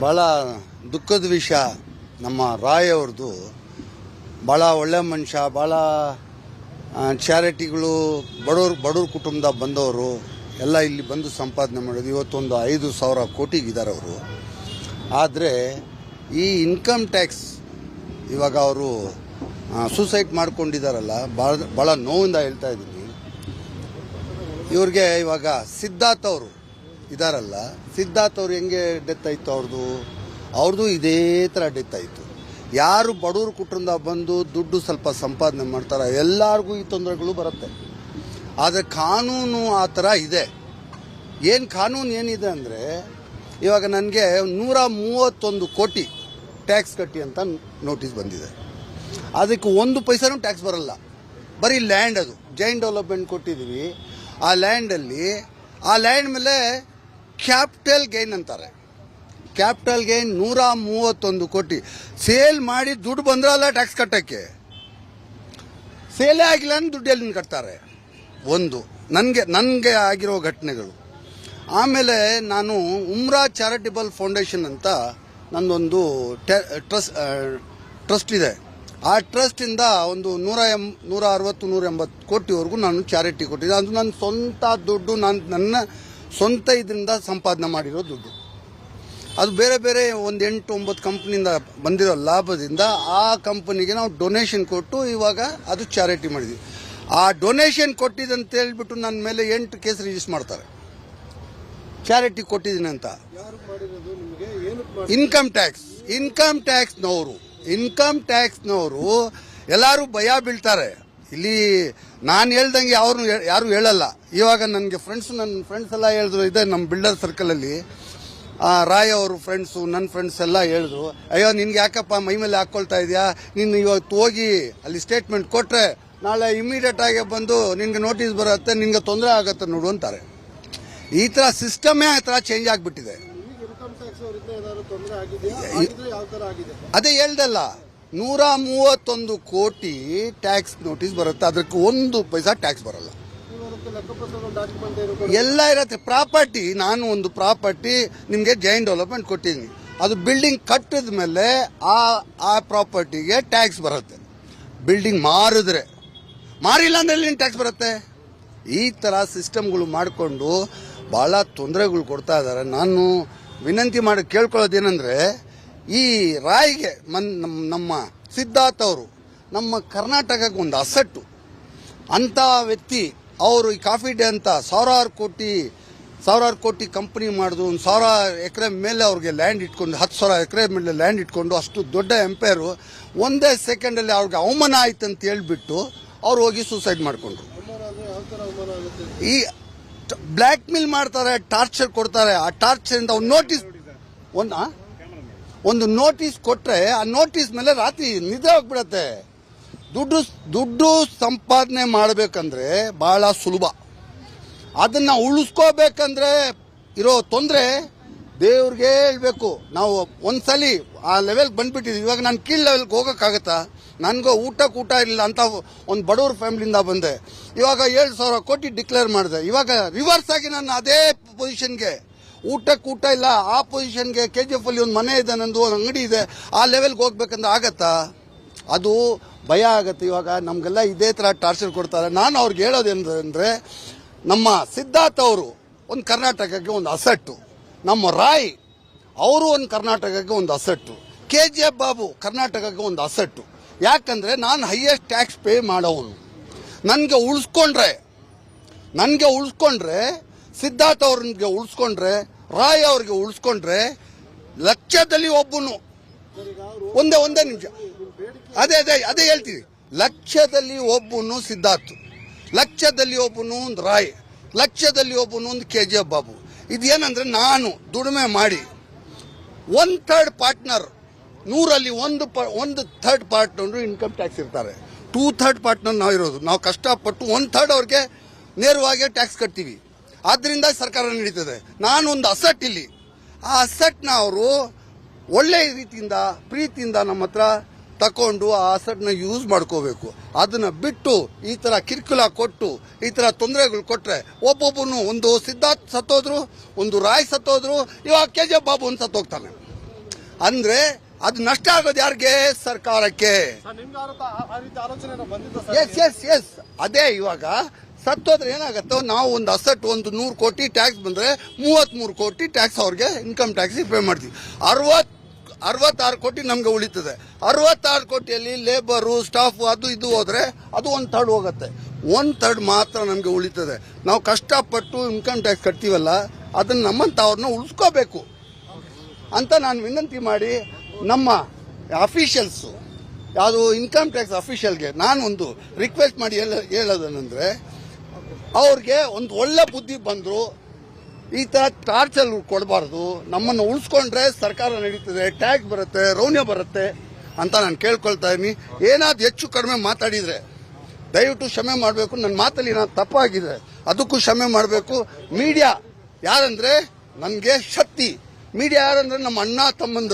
ಭಾಳ ದುಃಖದ ವಿಷಯ. ನಮ್ಮ ರಾಯ್ ಅವ್ರದ್ದು ಭಾಳ ಒಳ್ಳೆ ಮನುಷ್ಯ, ಭಾಳ ಚಾರಿಟಿಗಳು, ಬಡವ್ರ ಕುಟುಂಬದ ಬಂದವರು ಎಲ್ಲ ಇಲ್ಲಿ ಬಂದು ಸಂಪಾದನೆ ಮಾಡೋದು. ಇವತ್ತೊಂದು 5,000 ಕೋಟಿಗಿದ್ದಾರೆ ಅವರು. ಆದರೆ ಈ ಇನ್ಕಮ್ ಟ್ಯಾಕ್ಸ್ ಇವಾಗ ಅವರು ಸೂಸೈಡ್ ಮಾಡ್ಕೊಂಡಿದ್ದಾರಲ್ಲ, ಭಾಳ ನೋವಿಂದ ಹೇಳ್ತಾ ಇದ್ದೀನಿ. ಇವ್ರಿಗೆ ಇವಾಗ ಸಿದ್ಧಾರ್ಥ್ ಅವರು ಇದಾರಲ್ಲ, ಸಿದ್ಧಾರ್ಥ್ ಅವ್ರು ಹೆಂಗೆ ಡೆತ್ ಆಯಿತು ಅವ್ರದ್ದು ಇದೇ ಥರ ಡೆತ್ ಆಯಿತು. ಯಾರು ಬಡವ್ರ ಕುಟುಂಬ ಬಂದು ದುಡ್ಡು ಸ್ವಲ್ಪ ಸಂಪಾದನೆ ಮಾಡ್ತಾರೆ ಎಲ್ಲರಿಗೂ ಈ ತೊಂದರೆಗಳು ಬರುತ್ತೆ. ಆದರೆ ಕಾನೂನು ಆ ಥರ ಇದೆ. ಏನು ಕಾನೂನು ಏನಿದೆ ಅಂದರೆ, ಇವಾಗ ನನಗೆ 131 ಕೋಟಿ ಟ್ಯಾಕ್ಸ್ ಕಟ್ಟಿ ಅಂತ ನೋಟಿಸ್ ಬಂದಿದೆ. ಅದಕ್ಕೆ 1 ಪೈಸಾನೂ ಟ್ಯಾಕ್ಸ್ ಬರಲ್ಲ. ಬರೀ ಲ್ಯಾಂಡ್, ಅದು ಜೈನ್ ಡೆವಲಪ್ಮೆಂಟ್ ಕೊಟ್ಟಿದ್ದೀವಿ. ಆ ಲ್ಯಾಂಡ್ ಮೇಲೆ ಕ್ಯಾಪಿಟಲ್ ಗೈನ್ ಅಂತಾರೆ. ಕ್ಯಾಪಿಟಲ್ ಗೈನ್ 131 ಕೋಟಿ. ಸೇಲ್ ಮಾಡಿ ದುಡ್ಡು ಬಂದ್ರಲ್ಲ ಟ್ಯಾಕ್ಸ್ ಕಟ್ಟೋಕ್ಕೆ, ಸೇಲೇ ಆಗಿಲ್ಲ ಅಂದ್ರೆ ದುಡ್ಡು ಎಲ್ಲಿ ಕಟ್ತಾರೆ. ಒಂದು ನನಗೆ ಆಗಿರೋ ಘಟನೆಗಳು. ಆಮೇಲೆ ನಾನು ಉಮ್ರಾ ಚಾರಿಟಬಲ್ ಫೌಂಡೇಶನ್ ಅಂತ ನನ್ನೊಂದು ಟ್ರಸ್ಟ್ ಇದೆ. ಆ ಟ್ರಸ್ಟಿಂದ ಒಂದು 160-180 ಕೋಟಿವರೆಗೂ ನಾನು ಚಾರಿಟಿ ಕೊಟ್ಟಿದ್ದೆ. ಅದು ನನ್ನ ಸ್ವಂತ ದುಡ್ಡು, ನನ್ನ ಸ್ವಂತ ಇದರಿಂದ ಸಂಪಾದನೆ ಮಾಡಿರೋ ದುಡ್ಡು. ಅದು ಬೇರೆ ಒಂದು 8-9 ಕಂಪ್ನಿಯಿಂದ ಬಂದಿರೋ ಲಾಭದಿಂದ ಆ ಕಂಪನಿಗೆ ನಾವು ಡೊನೇಷನ್ ಕೊಟ್ಟು ಇವಾಗ ಅದು ಚಾರಿಟಿ ಮಾಡಿದ್ವಿ. ಆ ಡೊನೇಷನ್ ಕೊಟ್ಟಿದ್ದಂತ ಹೇಳ್ಬಿಟ್ಟು ನನ್ನ ಮೇಲೆ 8 ಕೇಸ್ ರಿಜಿಸ್ಟರ್ ಮಾಡ್ತಾರೆ, ಚಾರಿಟಿ ಕೊಟ್ಟಿದ್ದೀನಿ ಅಂತ. ಇನ್ಕಮ್ ಟ್ಯಾಕ್ಸ್ನವರು ಎಲ್ಲರೂ ಭಯ ಬೀಳ್ತಾರೆ. ಇಲ್ಲಿ ನಾನು ಹೇಳ್ದಂಗೆ ಯಾರು ಹೇಳಲ್ಲ. ಇವಾಗ ನನಗೆ ನನ್ನ ಫ್ರೆಂಡ್ಸ್ ಎಲ್ಲ ಹೇಳಿದ್ರು, ಇದೆ ನಮ್ಮ ಬಿಲ್ಡರ್ ಸರ್ಕಲಲ್ಲಿ ರಾಯ್ ಅವರು ಫ್ರೆಂಡ್ಸು, ನನ್ನ ಫ್ರೆಂಡ್ಸ್ ಎಲ್ಲ ಹೇಳಿದ್ರು, ಅಯ್ಯೋ ನಿನ್ಗೆ ಯಾಕಪ್ಪ ಮೈ ಮೇಲೆ ಹಾಕ್ಕೊಳ್ತಾ ಇದೆಯಾ, ನೀನು ಇವತ್ತು ಹೋಗಿ ಅಲ್ಲಿ ಸ್ಟೇಟ್ಮೆಂಟ್ ಕೊಟ್ಟರೆ ನಾಳೆ ಇಮಿಡಿಯೇಟ್ ಆಗಿ ಬಂದು ನಿನ್ಗೆ ನೋಟಿಸ್ ಬರುತ್ತೆ, ನಿನ್ಗೆ ತೊಂದರೆ ಆಗುತ್ತೆ ನೋಡು ಅಂತಾರೆ. ಈ ಥರ ಸಿಸ್ಟಮೇ ಆ ಥರ ಚೇಂಜ್ ಆಗಿಬಿಟ್ಟಿದೆ. ಅದೇ ಹೇಳ್ದಲ್ಲ, 131 ಕೋಟಿ ಟ್ಯಾಕ್ಸ್ ನೋಟಿಸ್ ಬರುತ್ತೆ, ಅದಕ್ಕೆ 1 ಪೈಸಾ ಟ್ಯಾಕ್ಸ್ ಬರಲ್ಲ. ಎಲ್ಲ ಇರತ್ತೆ. ಪ್ರಾಪರ್ಟಿ, ನಾನು ಒಂದು ಪ್ರಾಪರ್ಟಿ ನಿಮಗೆ ಜೈನ್ ಡೆವಲಪ್ಮೆಂಟ್ ಕೊಟ್ಟಿದ್ದೀನಿ, ಅದು ಬಿಲ್ಡಿಂಗ್ ಕಟ್ಟಿದ ಮೇಲೆ ಆ ಪ್ರಾಪರ್ಟಿಗೆ ಟ್ಯಾಕ್ಸ್ ಬರುತ್ತೆ. ಬಿಲ್ಡಿಂಗ್ ಮಾರಿಲ್ಲ ಅಂದ್ರೆ ಟ್ಯಾಕ್ಸ್ ಬರುತ್ತೆ. ಈ ಥರ ಸಿಸ್ಟಮ್ಗಳು ಮಾಡಿಕೊಂಡು ಭಾಳ ತೊಂದರೆಗಳು ಕೊಡ್ತಾ ಇದ್ದಾರೆ. ನಾನು ವಿನಂತಿ ಮಾಡಿ ಕೇಳ್ಕೊಳ್ಳೋದೇನೆಂದರೆ, ಈ ರಾಯ್ಗೆ ನಮ್ಮ ಸಿದ್ಧಾರ್ಥ್ ಅವರು ನಮ್ಮ ಕರ್ನಾಟಕಕ್ಕೆ ಒಂದು ಅಸೆಟ್ಟು ಅಂಥ ವ್ಯಕ್ತಿ. ಅವರು ಈ ಕಾಫಿ ಡೇ ಅಂತ ಸಾವಿರಾರು ಕೋಟಿ ಕಂಪನಿ ಮಾಡಿದ್ರು, 1,000 ಎಕರೆ ಮೇಲೆ ಅವ್ರಿಗೆ ಲ್ಯಾಂಡ್ ಇಟ್ಕೊಂಡು, 10,000 ಎಕರೆ ಮೇಲೆ ಲ್ಯಾಂಡ್ ಇಟ್ಕೊಂಡು, ಅಷ್ಟು ದೊಡ್ಡ ಎಂಪೈರು ಒಂದೇ ಸೆಕೆಂಡಲ್ಲಿ ಅವ್ರಿಗೆ ಅವಮಾನ ಆಯ್ತು ಅಂತ ಹೇಳ್ಬಿಟ್ಟು ಅವ್ರು ಹೋಗಿ ಸೂಸೈಡ್ ಮಾಡಿಕೊಂಡ್ರು. ಈ ಬ್ಲ್ಯಾಕ್ ಮೇಲ್ ಮಾಡ್ತಾರೆ, ಟಾರ್ಚರ್ ಕೊಡ್ತಾರೆ. ಆ ಟಾರ್ಚರಿಂದ ಒಂದು ನೋಟಿಸ್ ಕೊಟ್ಟರೆ ಆ ನೋಟಿಸ್ ಮೇಲೆ ರಾತ್ರಿ ನಿದ್ರೆ ಹೋಗ್ಬಿಡತ್ತೆ. ದುಡ್ಡು ಸಂಪಾದನೆ ಮಾಡಬೇಕಂದ್ರೆ ಬಹಳ ಸುಲಭ. ಅದನ್ನ ಉಳಿಸ್ಕೋಬೇಕಂದ್ರೆ ಇರೋ ತೊಂದರೆ ದೇವ್ರಿಗೆ ಹೇಳ್ಬೇಕು. ನಾವು ಒಂದ್ಸಲಿ ಆ ಲೆವೆಲ್ಗೆ ಬಂದ್ಬಿಟ್ಟಿದ್ವಿ. ಇವಾಗ ನಾನು ಕೀಳ್ ಲೆವೆಲ್ಗೆ ಹೋಗೋಕ್ಕಾಗತ್ತಾ? ನನಗೂ ಊಟ ಇಲ್ಲ ಅಂತ ಒಂದು ಬಡವ್ರ ಫ್ಯಾಮಿಲಿಯಿಂದ ಬಂದೆ. ಇವಾಗ 7,000 ಕೋಟಿ ಡಿಕ್ಲೇರ್ ಮಾಡಿದೆ. ಇವಾಗ ರಿವರ್ಸ್ ಆಗಿ ನಾನು ಅದೇ ಪೊಸಿಷನ್ಗೆ, ಊಟ ಇಲ್ಲ ಆ ಪೊಸಿಷನ್ಗೆ, KGF ಅಲ್ಲಿ ಒಂದು ಮನೆ ಇದೆ, ನಂದು ಒಂದು ಅಂಗಡಿ ಇದೆ, ಆ ಲೆವೆಲ್ಗೆ ಹೋಗ್ಬೇಕಂದ್ರೆ ಆಗತ್ತಾ? ಅದು ಭಯ ಆಗತ್ತೆ. ಇವಾಗ ನಮಗೆಲ್ಲ ಇದೇ ಥರ ಟಾರ್ಚರ್ ಕೊಡ್ತಾರೆ. ನಾನು ಅವ್ರಿಗೆ ಹೇಳೋದೇನಂದ್ರೆ, ನಮ್ಮ ಸಿದ್ಧಾರ್ಥ್ ಅವರು ಒಂದು ಕರ್ನಾಟಕಕ್ಕೆ ಒಂದು ಅಸೆಟ್ಟು, ನಮ್ಮ ರಾಯ್ ಅವರು ಒಂದು ಕರ್ನಾಟಕಕ್ಕೆ ಒಂದು ಅಸೆಟ್ಟು, KGF ಬಾಬು ಕರ್ನಾಟಕಕ್ಕೆ ಒಂದು ಅಸೆಟ್ಟು. ಯಾಕಂದರೆ ನಾನು ಹೈಯೆಸ್ಟ್ ಟ್ಯಾಕ್ಸ್ ಪೇ ಮಾಡೋವನು. ನನಗೆ ಉಳಿಸ್ಕೊಂಡ್ರೆ ಸಿದ್ಧಾರ್ಥ್ ಅವ್ರಿಗೆ ಉಳಿಸ್ಕೊಂಡ್ರೆ, ರಾಯ್ ಅವ್ರಿಗೆ ಉಳಿಸ್ಕೊಂಡ್ರೆ, ಲಕ್ಷದಲ್ಲಿ ಒಬ್ಬನು ಒಂದೇ ನಿಮಿಷ, ಅದೇ ಹೇಳ್ತೀವಿ. ಲಕ್ಷದಲ್ಲಿ ಒಬ್ಬನು ಸಿದ್ಧಾರ್ಥ್, ಲಕ್ಷದಲ್ಲಿ ಒಬ್ಬನು ಒಂದು ರಾಯ್, ಲಕ್ಷದಲ್ಲಿ ಒಬ್ಬನು ಒಂದು KGF ಬಾಬು. ಇದೇನಂದ್ರೆ, ನಾನು ದುಡಿಮೆ ಮಾಡಿ 1/3 ಪಾರ್ಟ್ನರ್, 100ರಲ್ಲಿ ಒಂದು ಥರ್ಡ್ ಪಾರ್ಟ್ನರ್ ಇನ್ಕಮ್ ಟ್ಯಾಕ್ಸ್ ಇರ್ತಾರೆ. 2/3 ಪಾರ್ಟ್ನರ್ ನಾವು ಇರೋದು. ನಾವು ಕಷ್ಟಪಟ್ಟು 1/3 ಅವ್ರಿಗೆ ನೇರವಾಗಿ ಟ್ಯಾಕ್ಸ್ ಕಟ್ತೀವಿ. ಆದ್ದರಿಂದ ಸರ್ಕಾರ ನಡೀತದೆ. ನಾನು ಒಂದು ಅಸೆಟ್ ಇಲ್ಲಿ, ಆ ಅಸೆಟ್ನ ಅವರು ಒಳ್ಳೆ ರೀತಿಯಿಂದ ಪ್ರೀತಿಯಿಂದ ನಮ್ಮ ಹತ್ರ ತಕೊಂಡು ಆ ಅಸೆಟ್ನ ಯೂಸ್ ಮಾಡ್ಕೋಬೇಕು. ಅದನ್ನ ಬಿಟ್ಟು ಈ ಥರ ಕಿರ್ಕುಲ ಕೊಟ್ಟು ಈ ಥರ ತೊಂದರೆಗಳು ಕೊಟ್ಟರೆ, ಒಬ್ಬೊಬ್ಬನು, ಒಂದು ಸಿದ್ಧಾರ್ಥ್ ಸತ್ತೋದ್ರು, ಒಂದು ರಾಯ್ ಸತ್ತೋದ್ರು, ಇವಾಗ KGF ಬಾಬು ಒಂದು ಸತ್ತೋಗ್ತಾನೆ. ಅಂದ್ರೆ ಅದು ನಷ್ಟ ಆಗೋದು ಯಾರಿಗೆ? ಸರ್ಕಾರಕ್ಕೆ. ಎಸ್ ಅದೇ ಇವಾಗ ಸತ್ತೋದ್ರೆ ಏನಾಗತ್ತೋ, ನಾವು ಒಂದು ಅಸೆಟ್ ಒಂದು 100 ಕೋಟಿ ಟ್ಯಾಕ್ಸ್ ಬಂದ್ರೆ 33 ಕೋಟಿ ಟ್ಯಾಕ್ಸ್ ಅವ್ರಿಗೆ ಇನ್ಕಮ್ ಟ್ಯಾಕ್ಸ್ ಪೇ ಮಾಡ್ತೀವಿ. 66 ಕೋಟಿ ನಮ್ಗೆ ಉಳಿತದೆ. 66 ಕೋಟಿಯಲ್ಲಿ ಲೇಬರು ಸ್ಟಾಫ್ ಅದು ಇದು ಹೋದ್ರೆ ಅದು 1/3 ಹೋಗುತ್ತೆ. 1/3 ಮಾತ್ರ ನಮ್ಗೆ ಉಳಿತದೆ. ನಾವು ಕಷ್ಟಪಟ್ಟು ಇನ್ಕಮ್ ಟ್ಯಾಕ್ಸ್ ಕಟ್ತೀವಲ್ಲ, ಅದನ್ನ ನಮ್ಮಂತವ್ರನ್ನ ಉಳಿಸ್ಕೋಬೇಕು ಅಂತ ನಾನು ವಿನಂತಿ ಮಾಡಿ ನಮ್ಮ ಅಫಿಷಿಯಲ್ಸ್, ಯಾವುದು ಇನ್ಕಮ್ ಟ್ಯಾಕ್ಸ್ ಅಫಿಷಿಯಲ್ಗೆ ನಾನು ಒಂದು ರಿಕ್ವೆಸ್ಟ್ ಮಾಡಿ ಹೇಳೋದೇನೆಂದ್ರೆ, ಅವ್ರಿಗೆ ಒಂದು ಒಳ್ಳೆ ಬುದ್ಧಿ ಬಂದ್ರು ಈ ತರ ಟಾರ್ಚರ್ ಕೊಡಬಾರ್ದು. ನಮ್ಮನ್ನು ಉಳಿಸ್ಕೊಂಡ್ರೆ ಸರ್ಕಾರ ನಡೀತದೆ, ಟ್ಯಾಕ್ಸ್ ಬರುತ್ತೆ, ರೆವೆನ್ಯೂ ಬರುತ್ತೆ ಅಂತ ನಾನು ಕೇಳ್ಕೊಳ್ತಾ ಇದ್ದೀನಿ. ಏನಾದ್ರು ಹೆಚ್ಚು ಕಡಿಮೆ ಮಾತಾಡಿದ್ರೆ ದಯವಿಟ್ಟು ಕ್ಷಮೆ ಮಾಡಬೇಕು. ನನ್ನ ಮಾತಲ್ಲಿ ನಾನು ತಪ್ಪಾಗಿದೆ, ಅದಕ್ಕೂ ಕ್ಷಮೆ ಮಾಡಬೇಕು. ಮೀಡಿಯಾ ಯಾರಂದ್ರೆ ನನಗೆ ಶಕ್ತಿ. ಮೀಡಿಯಾ ಯಾರಂದ್ರೆ ನಮ್ಮ ಅಣ್ಣ ತಮ್ಮಂದು.